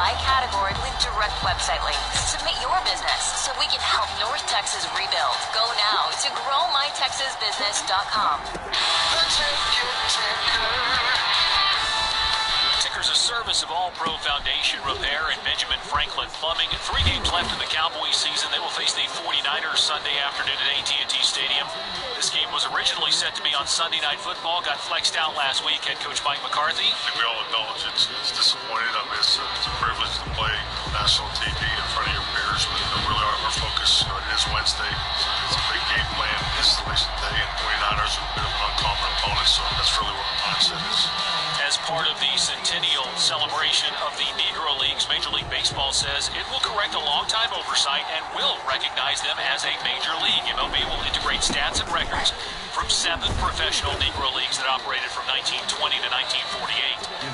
by category with direct website links. Submit your business so we can help North Texas rebuild. Go now to growmytexasbusiness.com. Ticker's a service of All Pro Foundation Repair and Benjamin Franklin Plumbing. 3 games left in the Cowboys season. They will face the 49ers Sunday afternoon at AT&T Stadium. This game was originally set to be on Sunday Night Football, got flexed out last week. Head coach Mike McCarthy. I think we all acknowledge it's disappointing. I mean, it's a privilege to play national TV in front of your peers, but really our focus, it is Wednesday. It's a big game plan. This is the least day, and 49ers are a bit of an uncommon opponent, so that's really where our mindset is. As part of the centennial celebration of the Negro Leagues, Major League Baseball says it will correct a long-time oversight and will recognize them as a major league. MLB will integrate stats and records from 7 professional Negro Leagues that operated from 1920 to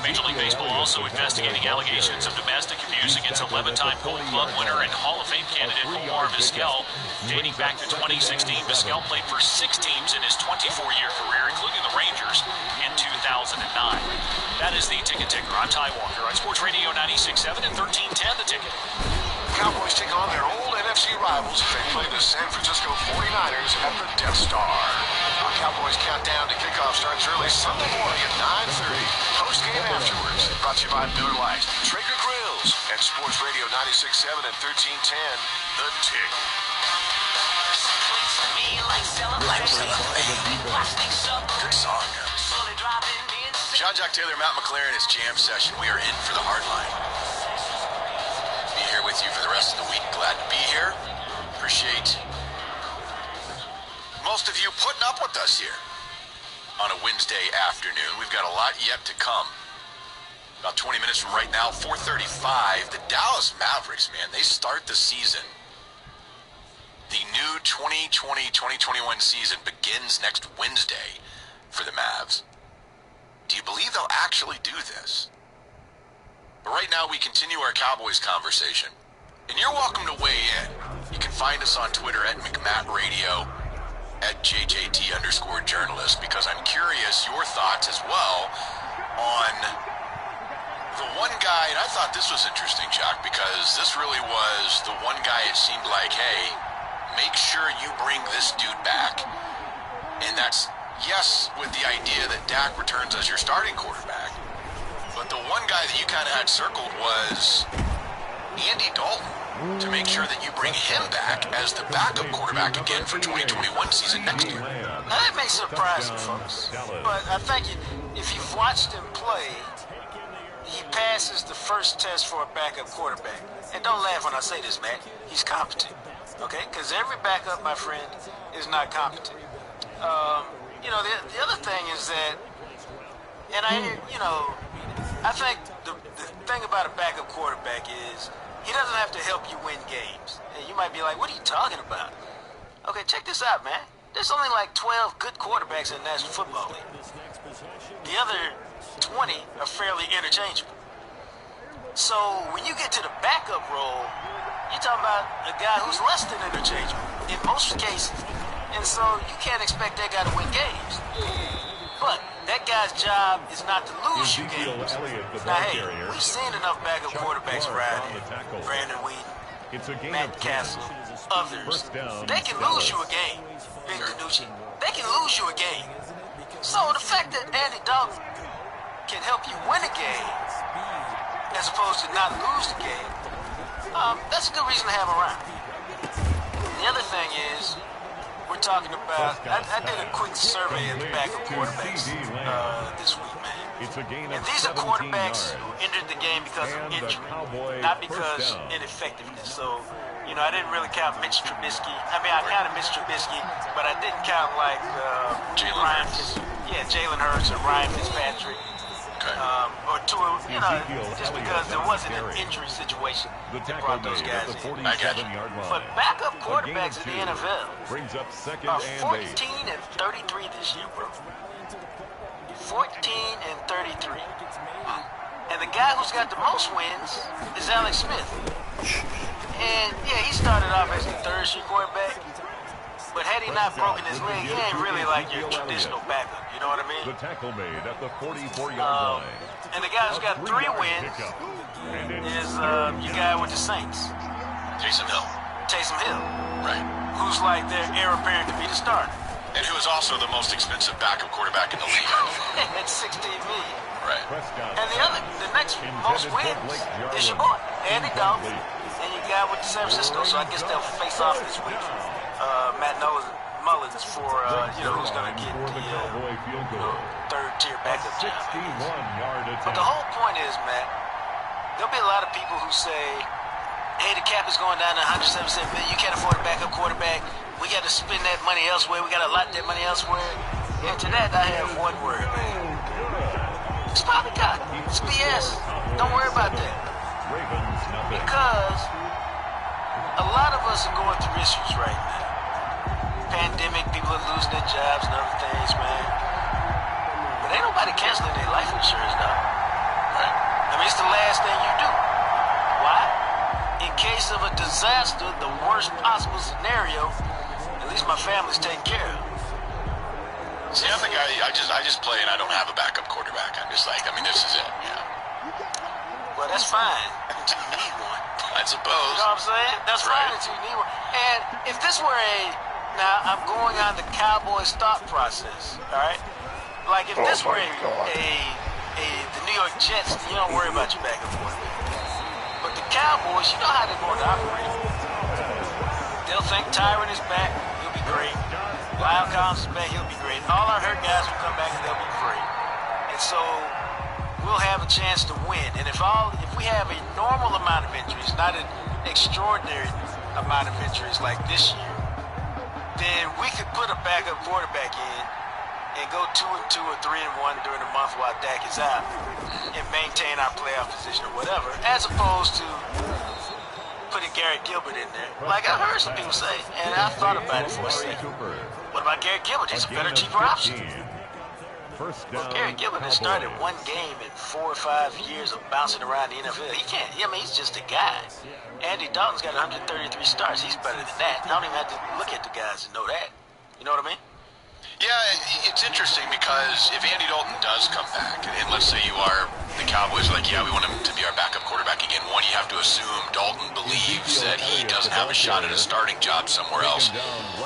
1948. Major League Baseball also investigating allegations of domestic abuse against 11-time Gold Glove winner and Hall of Fame candidate Omar Vizquel. Dating back to 2016, Vizquel played for 6 teams in his 24-year career, including the Rangers in 2009. That is the Ticket Ticker. I'm Ty Walker on Sports Radio 96.7 and 1310 The Ticket. Cowboys take on their old NFC rivals as they play the San Francisco 49ers at the Death Star. Our Cowboys countdown to kickoff starts early Sunday morning at 9:30. Post-game afterwards, brought to you by Miller Lite, Traeger Grills, and Sports Radio 96.7 and 1310 The Ticket. Good song. Jean-Jacques Taylor, Matt McLaren, it's Jam Session. We are in for the Hardline. Be here with you for the rest of the week. Glad to be here. Appreciate most of you putting up with us here on a Wednesday afternoon. We've got a lot yet to come. About 20 minutes from right now, 4:35, the Dallas Mavericks, man, they start the season. The new 2020-2021 season begins next Wednesday for the Mavs. Do you believe they'll actually do this? But right now, we continue our Cowboys conversation. And you're welcome to weigh in. You can find us on Twitter at McMattRadio, at JJT_journalist, because I'm curious your thoughts as well on the one guy, and I thought this was interesting, Jacques, because this really was the one guy it seemed like, hey, make sure you bring this dude back. And that's, yes, with the idea that Dak returns as your starting quarterback. But the one guy that you kind of had circled was Andy Dalton, to make sure that you bring him back as the backup quarterback again for 2021 season next year. Now, that may surprise some folks, but I think if you've watched him play, he passes the first test for a backup quarterback. And don't laugh when I say this, man. He's competent, okay? Because every backup, my friend, is not competent. You know, the other thing is that, and I think the thing about a backup quarterback is he doesn't have to help you win games. And you might be like, what are you talking about? Okay, check this out, man. There's only like 12 good quarterbacks in the National Football League. The other 20 are fairly interchangeable. So when you get to the backup role, you're talking about a guy who's less than interchangeable in most cases. And so you can't expect that guy to win games. But that guy's job is not to lose you games. Now, hey, we've seen enough backup quarterbacks around here. Brandon Wheaton, Matt Castle, others. They can lose you a game. Ben DiNucci. They can lose you a game. So the fact that Andy Dalton can help you win a game as opposed to not lose the game, that's a good reason to have him around. The other thing is, we're talking about, I did a quick survey of the backup quarterbacks this week, man. And these are quarterbacks who entered the game because of injury, not because ineffectiveness. So, you know, I didn't really count Mitch Trubisky. I mean, I counted Mitch Trubisky, but I didn't count like Jalen Hurts or Ryan Fitzpatrick. Or Tua, you know, just because there wasn't an injury situation that brought those guys in. I got you. But backup quarterbacks in the NFL are 14 and 33 this year, bro. 14 and 33. And the guy who's got the most wins is Alex Smith. And, yeah, he started off as the third-string quarterback. But had he not broken his leg, he ain't really like your traditional backup. You know what I mean? The tackle made at the 44-yard line. And the guy who's got 3 wins is your guy with the Saints. Taysom Hill. Taysom Hill. Right. Who's like their heir apparent to be the starter. And who is also the most expensive backup quarterback in the league. At $16 million. Right. And the next most wins is your boy, Andy Dalton, and your guy with the San Francisco. So I guess they'll face off this week. Matt Mullins for who's going to get the third-tier backup job. But the whole point is, Matt, there'll be a lot of people who say, hey, the cap is going down to $177 million. You can't afford a backup quarterback. We got to spend that money elsewhere. We got to allot that money elsewhere. And to that, I have one word, man. It's poppycock. It's BS. Don't worry about that. Because a lot of us are going through issues right now. Pandemic, people are losing their jobs and other things, man. But ain't nobody canceling their life insurance, though. Right? I mean, it's the last thing you do. Why? In case of a disaster, the worst possible scenario, at least my family's taken care of. See, I'm the guy, I just play and I don't have a backup quarterback. I'm just like, I mean, this is it. Yeah. Well, that's fine until you need one. I suppose. You know what I'm saying? That's fine until you need one. And if this were now I'm going on the Cowboys thought process, all right? Like if this were the New York Jets, you don't worry about your backup quarterback. But the Cowboys, you know how they're going to operate. They'll think Tyron is back, he'll be great. Lyle Collins is back, he'll be great. All our hurt guys will come back and they'll be great. And so we'll have a chance to win. And if we have a normal amount of injuries, not an extraordinary amount of injuries like this year, then we could put a backup quarterback in and go 2-2 or 3-1 during the month while Dak is out and maintain our playoff position or whatever, as opposed to putting Garrett Gilbert in there. Like I heard some people say, and I thought about it for a second. What about Garrett Gilbert? He's a better, cheaper option. Well, Garrett Gilbert has started one game in 4 or 5 years of bouncing around the NFL. He can't. I mean, he's just a guy. Andy Dalton's got 133 starts. He's better than that. I don't even have to look at the guys to know that. You know what I mean? Yeah, it's interesting because if Andy Dalton does come back, and let's say you are the Cowboys, like, yeah, we want him to be our backup quarterback again. One, you have to assume Dalton believes that he doesn't have a shot at a starting job somewhere else.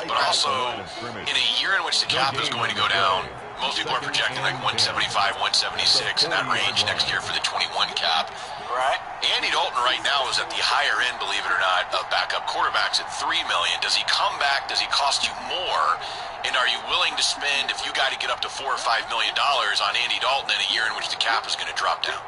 But also, in a year in which the cap is going to go down, most people are projecting like 175, 176 in that range next year for the 21 cap. Right. Andy Dalton right now is at the higher end, believe it or not, of backup quarterbacks at $3 million. Does he come back? Does he cost you more? And are you willing to spend, if you got to get up to $4 or $5 million on Andy Dalton in a year in which the cap is going to drop down?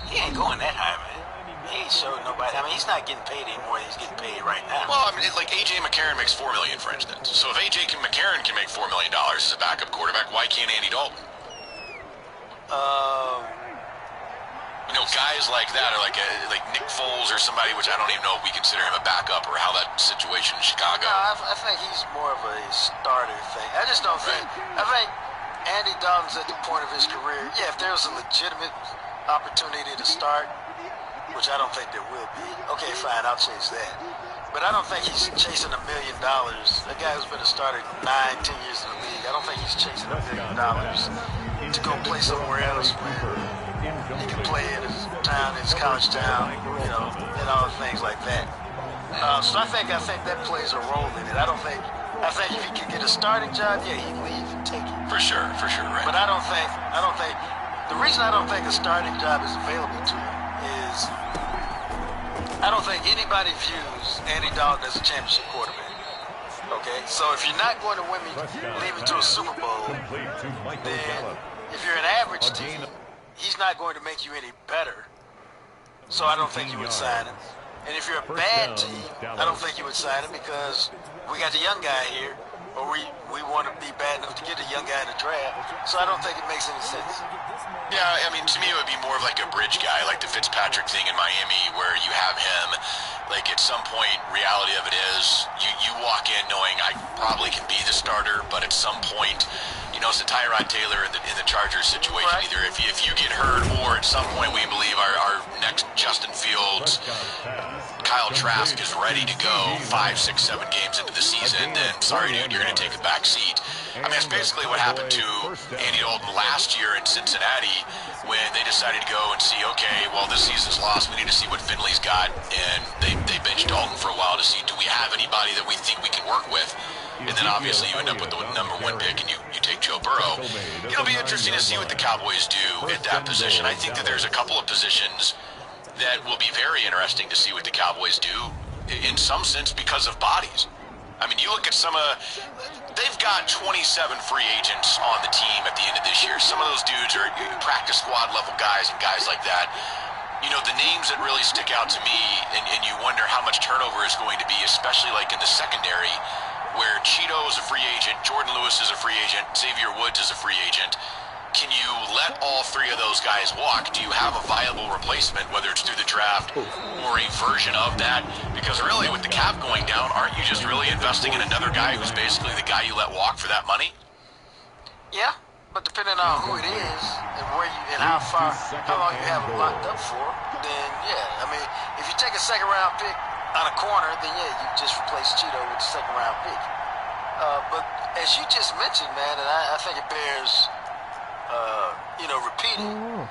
He ain't going that high, man. He ain't showing nobody. I mean, he's not getting paid anymore than he's getting paid right now. Well, I mean, like A.J. McCarron makes $4 million, for instance. So if A.J. McCarron can make $4 million as a backup quarterback, why can't Andy Dalton? You know, guys like that are like Nick Foles or somebody, which I don't even know if we consider him a backup or how that situation in Chicago. No, I think he's more of a starter thing. I just don't think. I think Andy Dalton's at the point of his career. Yeah, if there was a legitimate opportunity to start, which I don't think there will be. Okay, fine, I'll chase that. But I don't think he's chasing $1 million. A guy who's been a starter 9, 10 years in the league, I don't think he's chasing $1 million to go play somewhere else where he can play in his town, his college town, you know, and all things like that. So I think that plays a role in it. I think if he could get a starting job, yeah, he'd leave and take it. For sure, right. But I don't think, the reason I don't think a starting job is available to him is I don't think anybody views Andy Dalton as a championship quarterback. Okay, so if you're not going to lead me to a Super Bowl, then if you're an average team, he's not going to make you any better. So I don't think you would sign him. And if you're a bad team, I don't think you would sign him because we got the young guy here, or we want to be bad enough to get a young guy in the draft. So I don't think it makes any sense. Yeah, I mean, to me it would be more of like a bridge guy, like the Fitzpatrick thing in Miami, where you have him, like at some point, reality of it is, you walk in knowing I probably can be the starter, but at some point, you know, it's the Tyrod Taylor in the Chargers situation. Right. Either if you get hurt, or at some point we believe our next Justin Fields Kyle Trask is ready to go 5, 6, 7 games into the season, then sorry, dude, you're going to take a back seat. I mean, that's basically what happened to Andy Dalton last year in Cincinnati when they decided to go and see, okay, well, this season's lost. We need to see what Finley's got. And they benched Dalton for a while to see, do we have anybody that we think we can work with? And then obviously you end up with the #1 pick and you take Joe Burrow. It'll be interesting to see what the Cowboys do at that position. I think that there's a couple of positions that will be very interesting to see what the Cowboys do in some sense because of bodies. I mean, you look at they've got 27 free agents on the team at the end of this year. Some of those dudes are practice squad level guys and guys like that. You know, the names that really stick out to me, and you wonder how much turnover is going to be, especially like in the secondary, where Cheeto is a free agent, Jordan Lewis is a free agent, Xavier Woods is a free agent. Can you let all three of those guys walk? Do you have a viable replacement, whether it's through the draft or a version of that? Because really, with the cap going down, aren't you just really investing in another guy who's basically the guy you let walk for that money? Yeah, but depending on who it is and where you and how long you have him locked up for, then yeah. I mean, if you take a second-round pick on a corner, then yeah, you just replace Cheeto with the second-round pick. But as you just mentioned, man, and I think it bears repeating,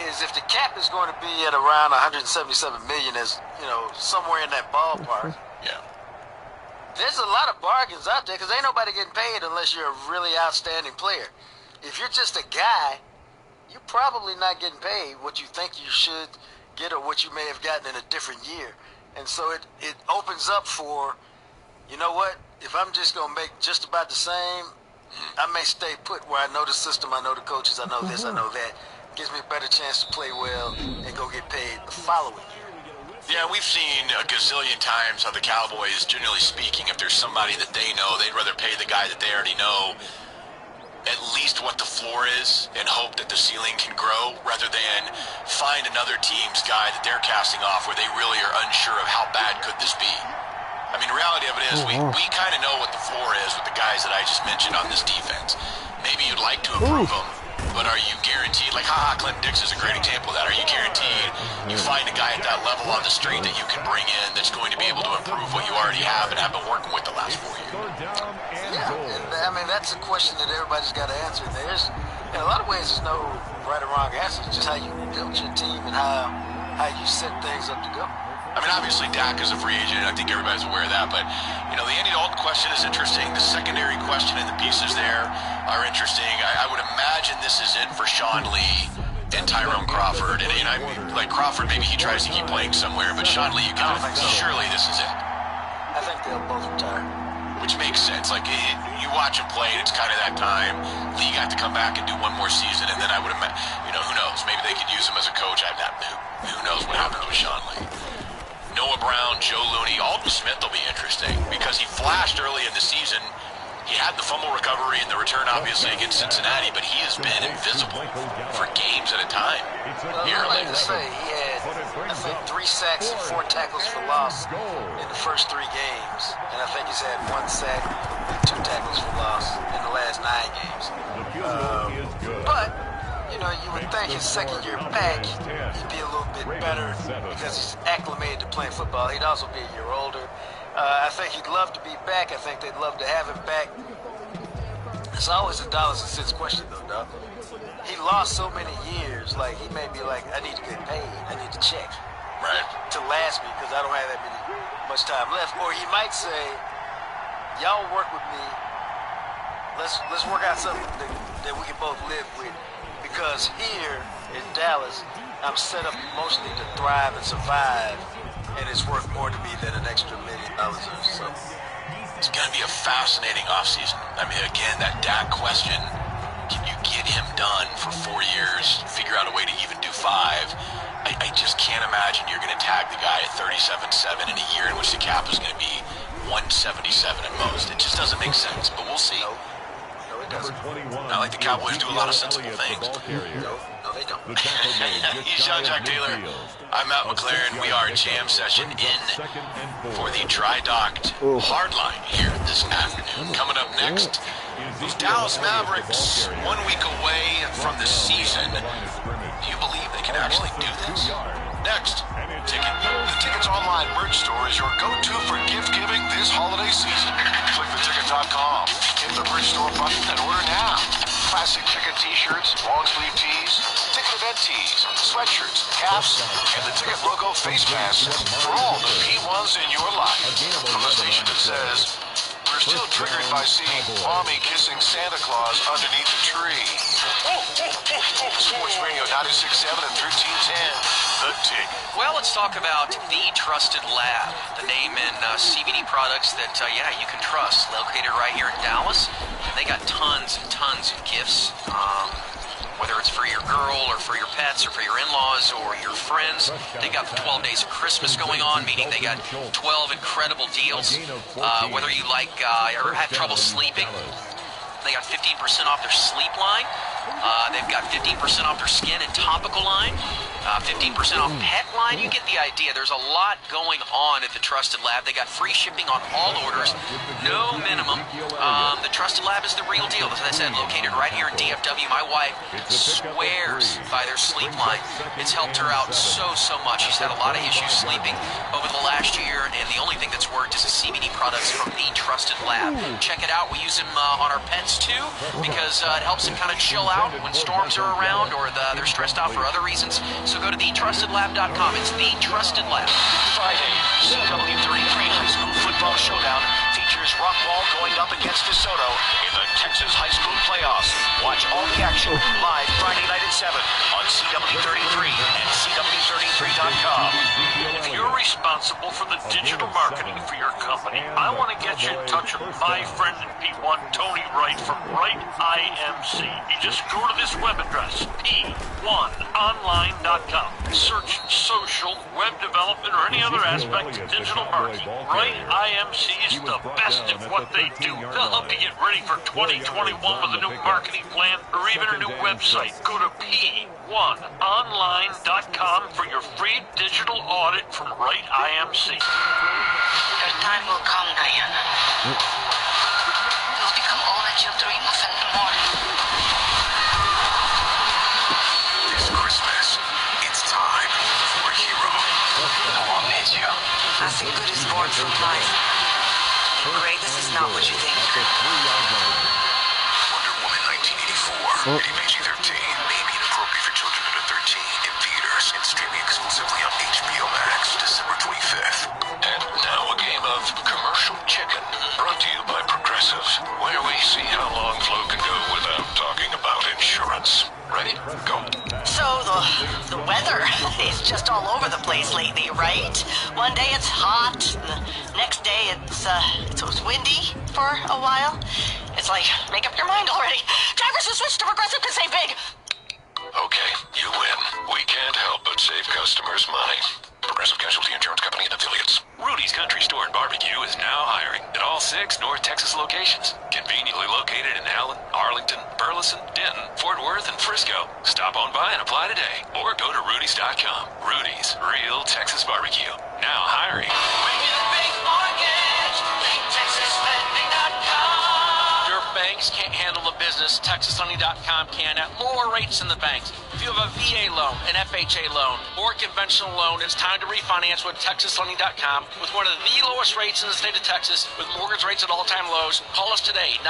is if the cap is going to be at around 177 million, as somewhere in that ballpark. Yeah. There's a lot of bargains out there because ain't nobody getting paid unless you're a really outstanding player. If you're just a guy, you're probably not getting paid what you think you should get or what you may have gotten in a different year. And so it opens up for, you know what, if I'm just going to make just about the same, I may stay put where I know the system, I know the coaches, I know this, I know that. Gives me a better chance to play well and go get paid the following year. Yeah, we've seen a gazillion times how the Cowboys, generally speaking, if there's somebody that they know, they'd rather pay the guy that they already know at least what the floor is and hope that the ceiling can grow rather than find another team's guy that they're casting off where they really are unsure of how bad could this be. I mean, the reality of it is we kind of know what the floor is with the guys that I just mentioned on this defense. Maybe you'd like to improve them, but are you guaranteed? Like, Clinton Dix is a great example of that. Are you guaranteed you find a guy at that level on the street that you can bring in that's going to be able to improve what you already have and have been working with the last 4 years? Yeah, and I mean, that's a question that everybody's got to answer. In a lot of ways, there's no right or wrong answer. It's just how you build your team and how you set things up to go. I mean, obviously, Dak is a free agent. I think everybody's aware of that. But, the Andy Dalton question is interesting. The secondary question and the pieces there are interesting. I would imagine this is it for Sean Lee and Tyrone Crawford. And I mean, like Crawford, maybe he tries to keep playing somewhere. But Sean Lee, surely this is it. I think they'll both retire. Which makes sense. Like, you watch him play, and it's kind of that time. Lee got to come back and do one more season. And then I would imagine, who knows? Maybe they could use him as a coach. Who knows what happens with Sean Lee. Noah Brown, Joe Looney, Aldon Smith will be interesting because he flashed early in the season. He had the fumble recovery and the return, obviously, against Cincinnati, but he has been invisible for games at a time. Here, like to say, he had, I think, 3 sacks and 4 tackles for loss in the first 3 games, and I think he's had 1 sack and 2 tackles for loss in the last 9 games. But you would think his second year back, he'd be a little bit better because he's acclimated to playing football. He'd also be a year older. I think he'd love to be back. I think they'd love to have him back. It's always a dollars and cents question, though, dog. He lost so many years, like, he may be like, I need to get paid. I need to check. Right. To last me because I don't have that much time left. Or he might say, y'all work with me. Let's work out something that we can both live with. Because here in Dallas, I'm set up emotionally to thrive and survive, and it's worth more to me than an extra $1 million or so. It's going to be a fascinating offseason. I mean, again, that Dak question, can you get him done for 4 years, figure out a way to even do 5? I just can't imagine you're going to tag the guy at 37-7 in a year in which the cap is going to be 177 at most. It just doesn't make sense, but we'll see. I like the Cowboys do a lot of sensible things. No, they don't. He's Jean-Jacques Taylor. I'm Matt McLaren. We are Jam Session in for the dry-docked hardline here this afternoon. Coming up next, those Dallas Mavericks, 1 week away from the season. Do you believe they can actually do this? Next, Ticket. online merch store is your go-to for gift giving this holiday season. Click theticket.com, hit the merch store button, and order now. Classic Ticket t-shirts, long sleeve tees, Ticket event tees, sweatshirts, caps, and the Ticket logo face masks for all the P1s in your life. From the station that says, we're still triggered by seeing Mommy kissing Santa Claus underneath the tree. Sports Radio 96.7 and 1310. The Ticket. Well, let's talk about The Trusted Lab, the name in CBD products that, you can trust. Located right here in Dallas. They got tons and tons of gifts, whether it's for your girl or for your pets or for your in-laws or your friends. They got the 12 days of Christmas going on, meaning they got 12 incredible deals. Whether you like or have trouble sleeping, they got 15% off their sleep line. They've got 15% off their skin and topical line. 15% off pet line. You get the idea. There's a lot going on at the Trusted Lab. They got free shipping on all orders, no minimum. The Trusted Lab is the real deal. As I said, located right here in DFW. My wife swears by their sleep line. It's helped her out so much. She's had a lot of issues sleeping over the last year, and the only thing that's worked is the CBD products from the Trusted Lab. Check it out. We use them on our pets too, because it helps them kind of chill out when storms are around or they're stressed out for other reasons. So go to thetrustedlab.com. It's The Trusted Lab. Friday, CW33 High School Football Showdown features Rockwall going up against DeSoto in the Texas High School Playoffs. Watch all the action live Friday night at 7 on CW33 and CW33.com. If you're responsible for the digital marketing for your company, I want to get you in touch with my friend and P1, Tony Wright from Wright IMC. You just go to this web address, P1online.com. Search social, web development, or any other aspect of digital marketing. Wright IMC is the best at what they do. They'll help you get ready for 2021 with a new marketing plan or even a new website. Go to P1online.com for your free digital audit from Wright IMC. Your time will come, Diana. You'll become all that you dream of and more. This Christmas, it's time for a hero who will need you. Nothing good is born from life. Gray, this is not what you think. Wonder Woman 1984. Rated PG-13. May be inappropriate for children under 13 in theaters and streaming exclusively on HBO Max December 25th. And now a game of commercial chicken brought to you by Progressive, where we see how long Flo can go without talking about insurance. Ready? Go. So the weather is just all over the place lately, right? One day it's hot, and the next day it's windy for a while. It's like, make up your mind already. Drivers who switch to Progressive can save big. Okay, you win. We can't help but save customers money. Progressive Casualty Insurance Company and Affiliates. Rudy's Country Store and Barbecue is now hiring at all 6 North Texas locations. Conveniently located in Allen, Arlington, Burleson, Denton, Fort Worth, and Frisco. Stop on by and apply today. Or go to Rudy's.com. Rudy's, real Texas barbecue. Now hiring. Bring me the big mortgage. TexasLending.com. Your banks can't handle the business. TexasLending.com can at lower rates than the banks. If you have a VA loan, an FHA loan, or a conventional loan, it's time to refinance with TexasLending.com with one of the lowest rates in the state of Texas with mortgage rates at all-time lows. Call us today,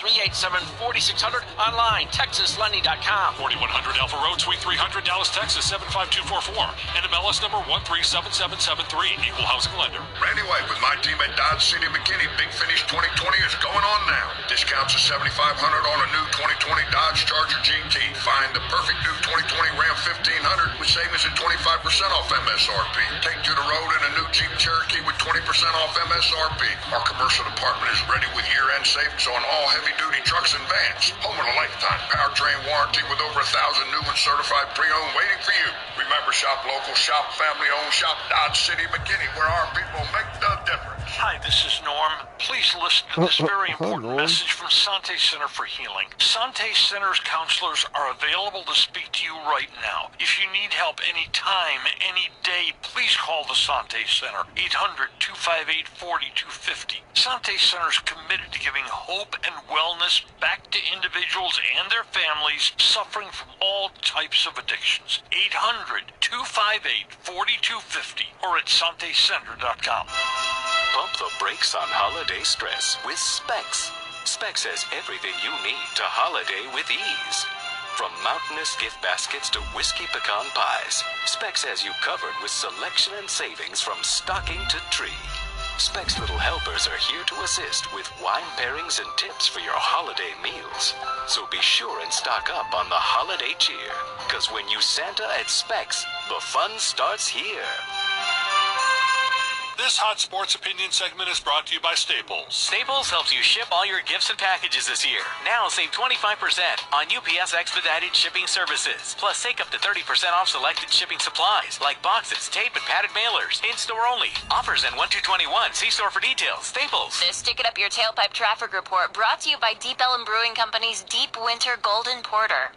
972-387-4600. Online, TexasLending.com. 4100 Alpha Road, Suite 300, Dallas, Texas, 75244. NMLS number 137773. Equal housing lender. Randy White with my team at Dodge City McKinney. Big Finish 2020 is going on now. Discounts of $7,500 on a new 2020 Dodge Charger GT. Find the perfect new 2020 Ram 1500 with savings at 25% off MSRP. Take to the road in a new Jeep Cherokee with 20% off MSRP. Our commercial department is ready with year-end savings on all heavy-duty trucks and vans. Home of a lifetime powertrain warranty with over 1,000 new and certified pre-owned waiting for you. Remember, shop local, shop family-owned, shop Dodge City McKinney, where our people make the different. Hi, this is Norm. Please listen to this very important message from Sante Center for Healing. Sante Center's counselors are available to speak to you right now. If you need help anytime, any day, please call the Sante Center. 800-258-4250. Sante Center is committed to giving hope and wellness back to individuals and their families suffering from all types of addictions. 800-258-4250 or at santecenter.com. Pump the brakes on holiday stress with Specs. Specs has everything you need to holiday with ease. From mountainous gift baskets to whiskey pecan pies, Specs has you covered with selection and savings from stocking to tree. Specs Little Helpers are here to assist with wine pairings and tips for your holiday meals. So be sure and stock up on the holiday cheer, because when you Santa at Specs, the fun starts here. This Hot Sports Opinion segment is brought to you by Staples. Staples helps you ship all your gifts and packages this year. Now save 25% on UPS expedited shipping services. Plus, take up to 30% off selected shipping supplies like boxes, tape, and padded mailers. In-store only. Offers end 1/2/21. See store for details. Staples. This Stick It Up Your Tailpipe traffic report brought to you by Deep Ellum Brewing Company's Deep Winter Golden Porter.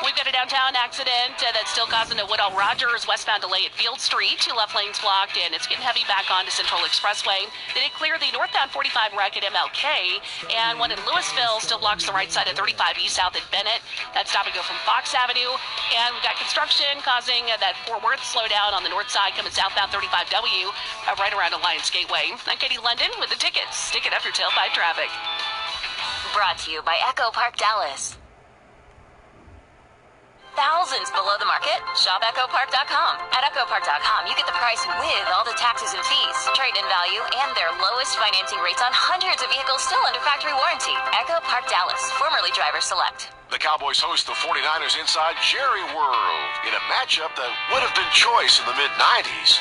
We've got a downtown accident that's still causing a Woodall Rogers westbound delay at Field Street. 2 left lanes blocked, and it's getting heavy back onto Central Expressway. They did clear the northbound 45 wreck at MLK, and one in Louisville still blocks the right side of 35 east south at Bennett. That's stop and go from Fox Avenue. And we've got construction causing that Fort Worth slowdown on the north side coming southbound 35W right around Alliance Gateway. I'm Katie London with the tickets. Stick it up your tailpipe traffic. Brought to you by Echo Park Dallas. Thousands below the market? Shop EchoPark.com. At EchoPark.com, you get the price with all the taxes and fees, trade-in value, and their lowest financing rates on hundreds of vehicles still under factory warranty. Echo Park Dallas, formerly Driver Select. The Cowboys host the 49ers inside Jerry World in a matchup that would have been choice in the mid-90s.